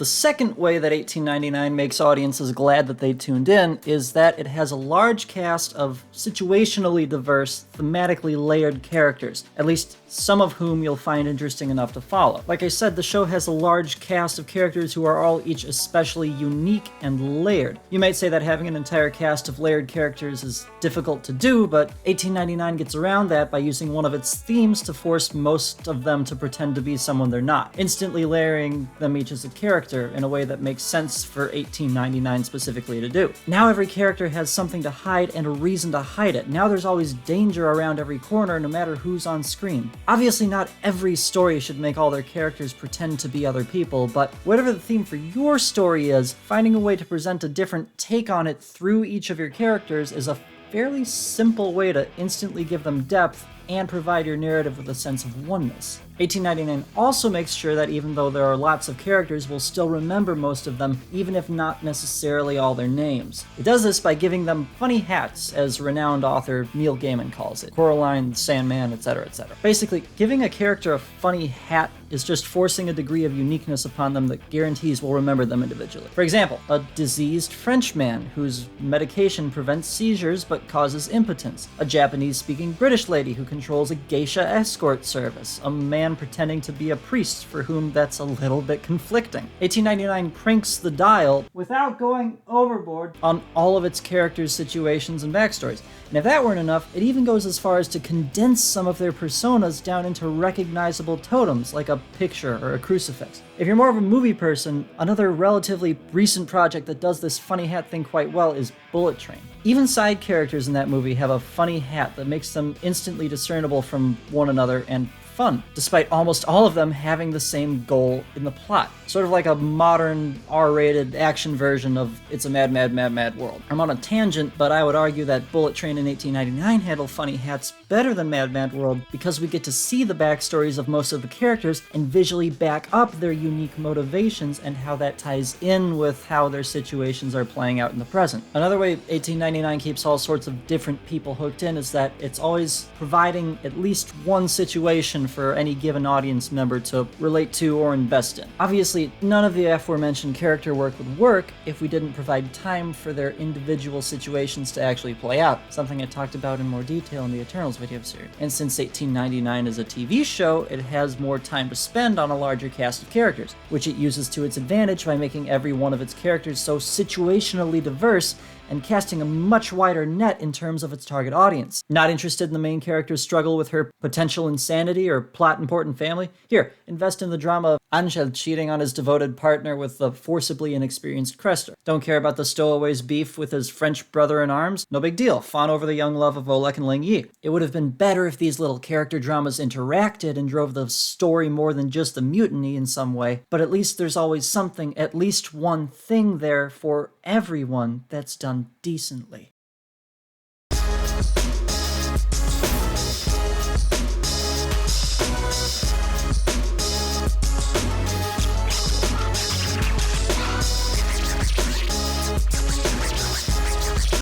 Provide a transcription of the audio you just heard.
The second way that 1899 makes audiences glad that they tuned in is that it has a large cast of situationally diverse, thematically layered characters, at least some of whom you'll find interesting enough to follow. Like I said, the show has a large cast of characters who are all each especially unique and layered. You might say that having an entire cast of layered characters is difficult to do, but 1899 gets around that by using one of its themes to force most of them to pretend to be someone they're not, instantly layering them each as a character in a way that makes sense for 1899 specifically to do. Now every character has something to hide and a reason to hide it. Now there's always danger around every corner, no matter who's on screen. Obviously not every story should make all their characters pretend to be other people, but whatever the theme for your story is, finding a way to present a different take on it through each of your characters is a fairly simple way to instantly give them depth and provide your narrative with a sense of oneness. 1899 also makes sure that even though there are lots of characters, we'll still remember most of them, even if not necessarily all their names. It does this by giving them funny hats, as renowned author Neil Gaiman calls it. Coraline, Sandman, etc., etc. Basically, giving a character a funny hat is just forcing a degree of uniqueness upon them that guarantees we'll remember them individually. For example, a diseased Frenchman whose medication prevents seizures but causes impotence. A Japanese-speaking British lady who controls a geisha escort service. A man pretending to be a priest for whom that's a little bit conflicting. 1899 cranks the dial without going overboard on all of its characters, situations, and backstories. And if that weren't enough, it even goes as far as to condense some of their personas down into recognizable totems, like a picture or a crucifix. If you're more of a movie person, another relatively recent project that does this funny hat thing quite well is Bullet Train. Even side characters in that movie have a funny hat that makes them instantly discernible from one another and fun, despite almost all of them having the same goal in the plot. Sort of like a modern R-rated action version of It's a Mad, Mad, Mad, Mad World. I'm on a tangent, but I would argue that Bullet Train in 1899 handle funny hats better than Mad, Mad World because we get to see the backstories of most of the characters and visually back up their unique motivations and how that ties in with how their situations are playing out in the present. Another way 1899 keeps all sorts of different people hooked in is that it's always providing at least one situation for any given audience member to relate to or invest in. Obviously, none of the aforementioned character work would work if we didn't provide time for their individual situations to actually play out, something I talked about in more detail in the Eternals video series. And since 1899 is a TV show, it has more time to spend on a larger cast of characters, which it uses to its advantage by making every one of its characters so situationally diverse and casting a much wider net in terms of its target audience. Not interested in the main character's struggle with her potential insanity or plot-important family? Here, invest in the drama of Angel cheating on his devoted partner with the forcibly inexperienced Crester. Don't care about the stowaway's beef with his French brother-in-arms? No big deal. Fawn over the young love of Olek and Ling Yi. It would have been better if these little character dramas interacted and drove the story more than just the mutiny in some way, but at least there's always something, at least one thing there for everyone that's done decently.